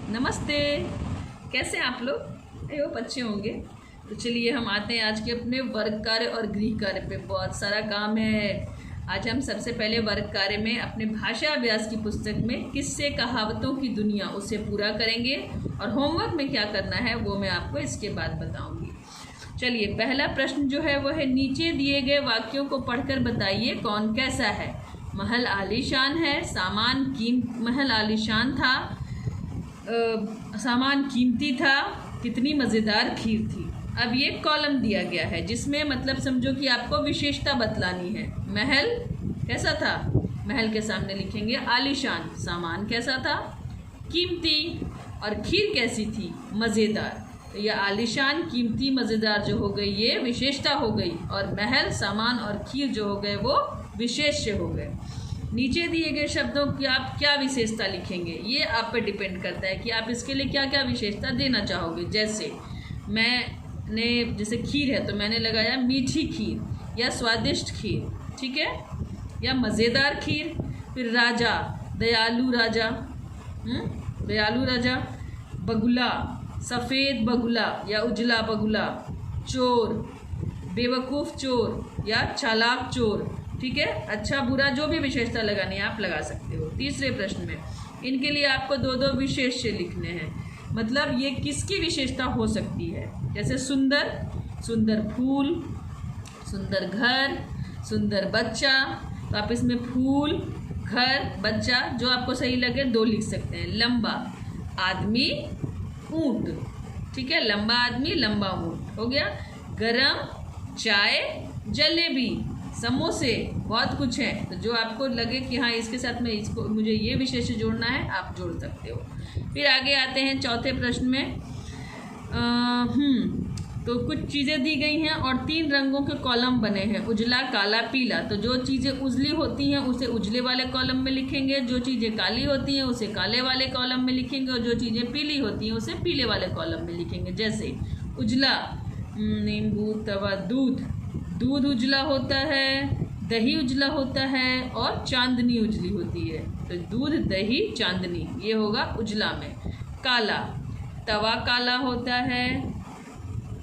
नमस्ते। कैसे हैं आप लोग? आई होप अच्छे होंगे। तो चलिए हम आते हैं आज के अपने वर्ग कार्य और गृह कार्य पे। बहुत सारा काम है। आज हम सबसे पहले वर्ग कार्य में अपने भाषा अभ्यास की पुस्तक में किस्से कहावतों की दुनिया उसे पूरा करेंगे और होमवर्क में क्या करना है वो मैं आपको इसके बाद बताऊंगी। चलिए पहला प्रश्न जो है वो है, नीचे दिए गए वाक्यों को पढ़कर बताइए कौन कैसा है। महल आलीशान है, महल आलीशान था, सामान कीमती था, कितनी मज़ेदार खीर थी। अब ये कॉलम दिया गया है जिसमें मतलब समझो कि आपको विशेषता बतलानी है। महल कैसा था, महल के सामने लिखेंगे आलीशान। सामान कैसा था, कीमती। और खीर कैसी थी, मज़ेदार। तो यह आलीशान, कीमती, मज़ेदार जो हो गई ये विशेषता हो गई, और महल, सामान और खीर जो हो गए वो विशेष्य हो गए। नीचे दिए गए शब्दों की आप क्या विशेषता लिखेंगे, ये आप पे डिपेंड करता है कि आप इसके लिए क्या क्या विशेषता देना चाहोगे। जैसे खीर है तो मैंने लगाया मीठी खीर या स्वादिष्ट खीर, ठीक है, या मज़ेदार खीर। फिर राजा, दयालु राजा, दयालु राजा। बगुला, सफ़ेद बगुला या उजला बगुला। चोर, बेवकूफ़ चोर या चालाक चोर, ठीक है। अच्छा बुरा, जो भी विशेषता लगानी है आप लगा सकते हो। तीसरे प्रश्न में इनके लिए आपको दो दो विशेष्य लिखने हैं, मतलब ये किसकी विशेषता हो सकती है। जैसे सुंदर, सुंदर फूल, सुंदर घर, सुंदर बच्चा। तो आप इसमें फूल, घर, बच्चा जो आपको सही लगे दो लिख सकते हैं। लंबा आदमी, ऊंट, ठीक है, लंबा आदमी, लंबा ऊंट हो गया। गरम, चाय, जलेबी, समोसे, बहुत कुछ है। तो जो आपको लगे कि हाँ इसके साथ में मुझे ये विशेष जोड़ना है आप जोड़ सकते हो। फिर आगे आते हैं चौथे प्रश्न में। तो कुछ चीज़ें दी गई हैं और 3 रंगों के कॉलम बने हैं, उजला, काला, पीला। तो जो चीज़ें उजली होती हैं उसे उजले वाले कॉलम में लिखेंगे, जो चीज़ें काली होती हैं उसे काले वाले कॉलम में लिखेंगे, और जो चीज़ें पीली होती हैं उसे पीले वाले कॉलम में लिखेंगे। जैसे उजला, नींबू, तवा, दूध। दूध उजला होता है, दही उजला होता है, और चांदनी उजली होती है। तो दूध, दही, चांदनी ये होगा उजला में। काला, तवा काला होता है,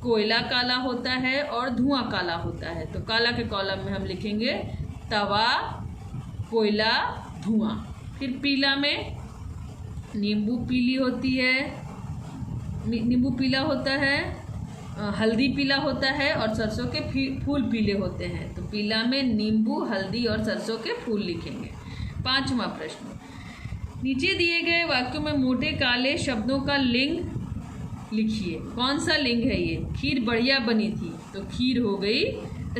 कोयला काला होता है, और धुआं काला होता है। तो काला के कॉलम में हम लिखेंगे तवा, कोयला, धुआं। फिर पीला में नींबू पीली होती है, नींबू पीला होता है, हल्दी पीला होता है, और सरसों के फूल पीले होते हैं। तो पीला में नींबू, हल्दी और सरसों के फूल लिखेंगे। 5वां प्रश्न, नीचे दिए गए वाक्यों में मोटे काले शब्दों का लिंग लिखिए। कौन सा लिंग है ये। खीर बढ़िया बनी थी, तो खीर हो गई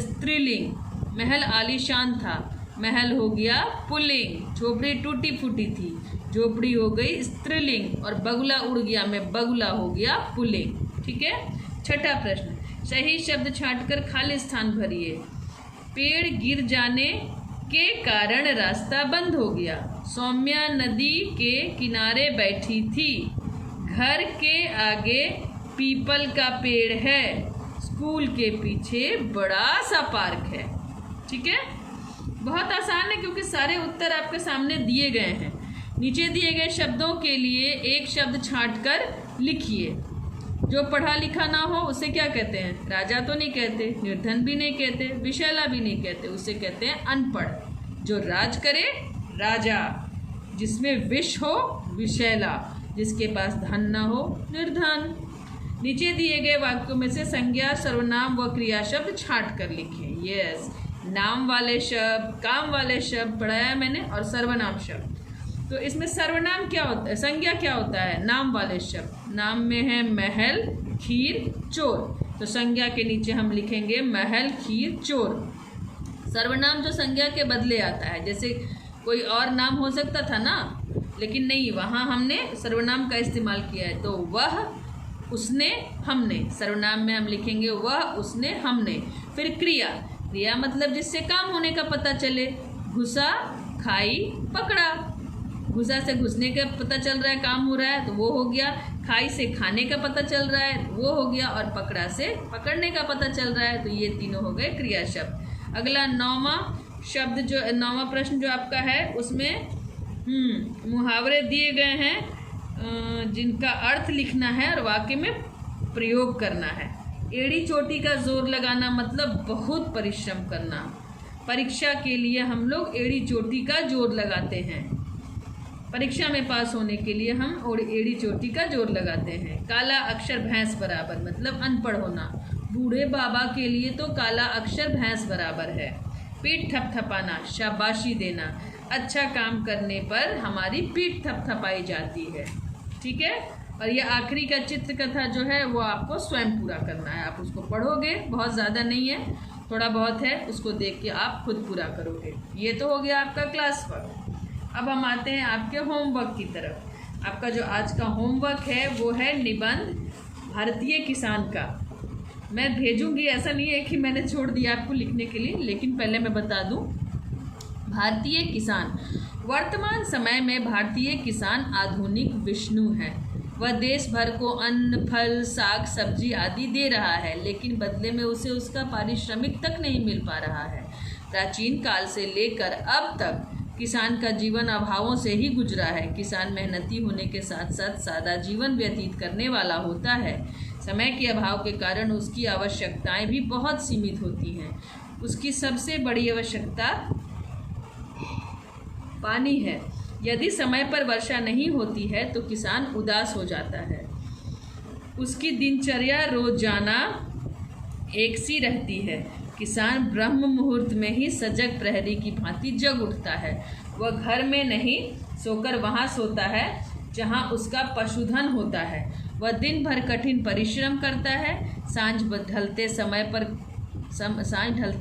स्त्रीलिंग। महल आलीशान था, महल हो गया पुल्लिंग। झोपड़ी टूटी फूटी थी, झोपड़ी हो गई स्त्रीलिंग। और बगुला उड़ गया में बगुला हो गया पुल्लिंग, ठीक है। 6ठा प्रश्न, सही शब्द छांटकर खाली स्थान भरिए। पेड़ गिर जाने के कारण रास्ता बंद हो गया। सौम्या नदी के किनारे बैठी थी। घर के आगे पीपल का पेड़ है। स्कूल के पीछे बड़ा सा पार्क है, ठीक है। बहुत आसान है क्योंकि सारे उत्तर आपके सामने दिए गए हैं। नीचे दिए गए शब्दों के लिए एक शब्द छांटकर लिखिए। जो पढ़ा लिखा ना हो उसे क्या कहते हैं, राजा तो नहीं कहते, निर्धन भी नहीं कहते, विशैला भी नहीं कहते, उसे कहते हैं अनपढ़। जो राज करे राजा, जिसमें विष हो विशैला, जिसके पास धन ना हो निर्धन। नीचे दिए गए वाक्यों में से संज्ञा, सर्वनाम व क्रिया शब्द छांट कर लिखें। यस, नाम वाले शब्द, काम वाले शब्द पढ़ाया मैंने, और सर्वनाम शब्द। तो इसमें सर्वनाम क्या होता है, संज्ञा क्या होता है, नाम वाले शब्द। नाम में है महल, खीर, चोर। तो संज्ञा के नीचे हम लिखेंगे महल, खीर, चोर। सर्वनाम जो संज्ञा के बदले आता है, जैसे कोई और नाम हो सकता था ना, लेकिन नहीं, वहाँ हमने सर्वनाम का इस्तेमाल किया है। तो वह, उसने, हमने। सर्वनाम में हम लिखेंगे वह, उसने, हमने। फिर क्रिया, क्रिया मतलब जिससे काम होने का पता चले। घुसा, खाई, पकड़ा। घुसा से घुसने का पता चल रहा है, काम हो रहा है, तो वो हो गया। खाई से खाने का पता चल रहा है, वो हो गया। और पकड़ा से पकड़ने का पता चल रहा है, तो ये तीनों हो गए क्रिया शब्द। अगला 9वां शब्द, जो 9वां प्रश्न जो आपका है उसमें मुहावरे दिए गए हैं। जिनका अर्थ लिखना है और वाक्य में प्रयोग करना है। एड़ी चोटी का जोर लगाना मतलब बहुत परिश्रम करना। परीक्षा के लिए हम लोग एड़ी चोटी का जोर लगाते हैं। परीक्षा में पास होने के लिए हम और एड़ी चोटी का जोर लगाते हैं। काला अक्षर भैंस बराबर मतलब अनपढ़ होना। बूढ़े बाबा के लिए तो काला अक्षर भैंस बराबर है। पीठ थपथपाना, शाबाशी देना। अच्छा काम करने पर हमारी पीठ थपथपाई जाती है। ठीक है। और ये आखिरी का चित्रकथा जो है वो आपको स्वयं पूरा करना है। आप उसको पढ़ोगे, बहुत ज़्यादा नहीं है, थोड़ा बहुत है, उसको देख के आप खुद पूरा करोगे। ये तो हो गया आपका क्लास वर्क। अब हम आते हैं आपके होमवर्क की तरफ। आपका जो आज का होमवर्क है वो है निबंध भारतीय किसान का। मैं भेजूंगी, ऐसा नहीं है कि मैंने छोड़ दिया आपको लिखने के लिए, लेकिन पहले मैं बता दूं। भारतीय किसान, वर्तमान समय में भारतीय किसान आधुनिक विष्णु है। वह देश भर को अन्न, फल, साग, सब्जी आदि दे रहा है, लेकिन बदले में उसे उसका पारिश्रमिक तक नहीं मिल पा रहा है। प्राचीन काल से लेकर अब तक किसान का जीवन अभावों से ही गुजरा है। किसान मेहनती होने के साथ साथ सादा जीवन व्यतीत करने वाला होता है। समय के अभाव के कारण उसकी आवश्यकताएं भी बहुत सीमित होती हैं। उसकी सबसे बड़ी आवश्यकता पानी है। यदि समय पर वर्षा नहीं होती है तो किसान उदास हो जाता है। उसकी दिनचर्या रोजाना एक सी रहती है। किसान ब्रह्म मुहूर्त में ही सजग प्रहरी की भांति जग उठता है। वह घर में नहीं सोकर वहाँ सोता है जहाँ उसका पशुधन होता है। वह दिन भर कठिन परिश्रम करता है। सांझ ढलते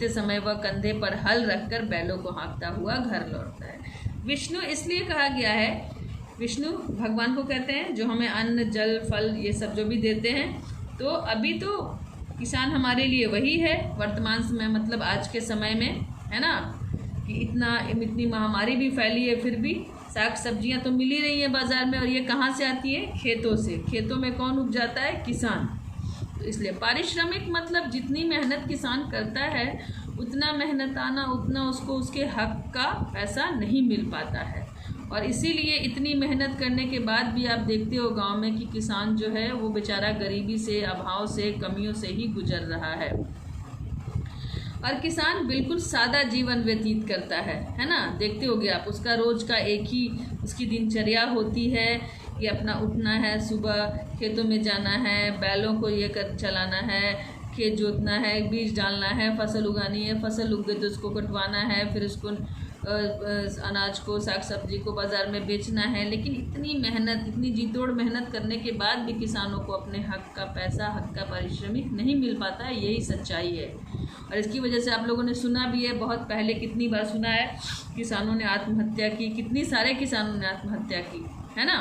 समय वह कंधे पर हल रखकर बैलों को हाँकता हुआ घर लौटता है। विष्णु इसलिए कहा गया है, विष्णु भगवान को कहते हैं जो हमें अन्न, जल, फल ये सब जो भी देते हैं। तो अभी तो किसान हमारे लिए वही है वर्तमान समय, मतलब आज के समय में, है ना, कि इतनी महामारी भी फैली है, फिर भी साग सब्जियां तो मिल ही रही हैं बाज़ार में। और ये कहाँ से आती है? खेतों से। खेतों में कौन उपजाता है? किसान। तो इसलिए पारिश्रमिक मतलब जितनी मेहनत किसान करता है उतना मेहनताना, उतना उसको उसके हक का पैसा नहीं मिल पाता है। और इसीलिए इतनी मेहनत करने के बाद भी आप देखते हो गांव में कि किसान जो है वो बेचारा गरीबी से, अभाव से, कमियों से ही गुजर रहा है। और किसान बिल्कुल सादा जीवन व्यतीत करता है ना। देखते होगे आप, उसका रोज का एक ही उसकी दिनचर्या होती है कि अपना उठना है, सुबह खेतों में जाना है, बैलों को ये कर चलाना है, खेत जोतना है, बीज डालना है, फसल उगानी है, फसल उग गई तो उसको कटवाना है, फिर उसको अनाज को, साग सब्जी को बाज़ार में बेचना है। लेकिन इतनी मेहनत, इतनी जीतोड़ मेहनत करने के बाद भी किसानों को अपने हक का पैसा, हक का पारिश्रमिक नहीं मिल पाता है। यही सच्चाई है। और इसकी वजह से आप लोगों ने सुना भी है, बहुत पहले कितनी बार सुना है, किसानों ने आत्महत्या की, कितनी सारे किसानों ने आत्महत्या की, है ना।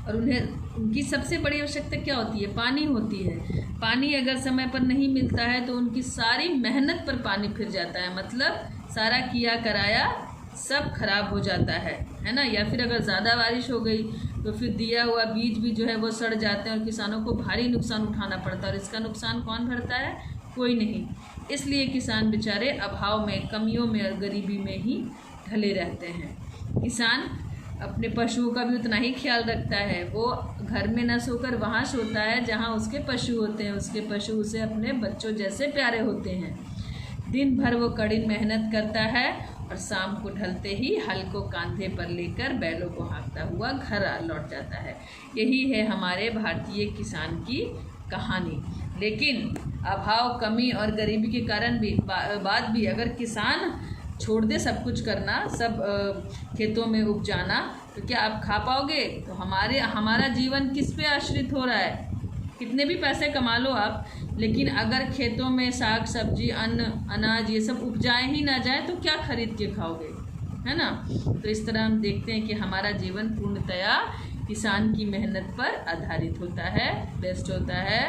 और उनकी सबसे बड़ी आवश्यकता क्या होती है? पानी होती है। पानी अगर समय पर नहीं मिलता है तो उनकी सारी मेहनत पर पानी फिर जाता है, मतलब सारा किया कराया सब खराब हो जाता है ना। या फिर अगर ज़्यादा बारिश हो गई तो फिर दिया हुआ बीज भी जो है वो सड़ जाते हैं और किसानों को भारी नुकसान उठाना पड़ता है। और इसका नुकसान कौन भरता है? कोई नहीं। इसलिए किसान बेचारे अभाव में, कमियों में और गरीबी में ही ढले रहते हैं। किसान अपने पशुओं का भी उतना ही ख्याल रखता है। वो घर में न सोकर वहाँ सोता है जहाँ उसके पशु होते हैं। उसके पशु उसे अपने बच्चों जैसे प्यारे होते हैं। दिन भर वो कड़ी मेहनत करता है और शाम को ढलते ही हल को कांधे पर लेकर बैलों को हाँकता हुआ घर लौट जाता है। यही है हमारे भारतीय किसान की कहानी। लेकिन अभाव, कमी और गरीबी के कारण भी बाद भी अगर किसान छोड़ दे सब कुछ करना, सब खेतों में उपजाना, तो क्या आप खा पाओगे? तो हमारा जीवन किस पे आश्रित हो रहा है? कितने भी पैसे कमा लो आप, लेकिन अगर खेतों में साग सब्जी, अन्न, अनाज ये सब उपजाए ही ना जाए तो क्या खरीद के खाओगे, है ना। तो इस तरह हम देखते हैं कि हमारा जीवन पूर्णतया किसान की मेहनत पर आधारित होता है, बेस्ट होता है।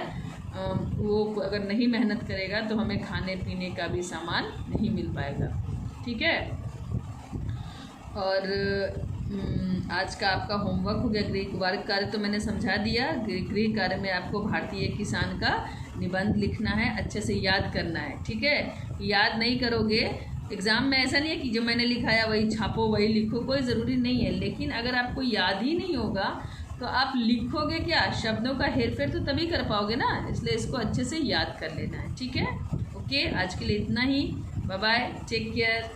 वो अगर नहीं मेहनत करेगा तो हमें खाने पीने का भी सामान नहीं मिल पाएगा। ठीक है। और आज का आपका होमवर्क हो गया। गृह कार्य तो मैंने समझा दिया। गृह कार्य में आपको भारतीय किसान का निबंध लिखना है, अच्छे से याद करना है। ठीक है। याद नहीं करोगे एग्ज़ाम में, ऐसा नहीं है कि जो मैंने लिखाया वही छापो, वही लिखो, कोई ज़रूरी नहीं है। लेकिन अगर आपको याद ही नहीं होगा तो आप लिखोगे क्या, शब्दों का हेरफेर तो तभी कर पाओगे ना, इसलिए इसको अच्छे से याद कर लेना है। ठीक है, ओके, आज के लिए इतना ही। Bye bye, take care.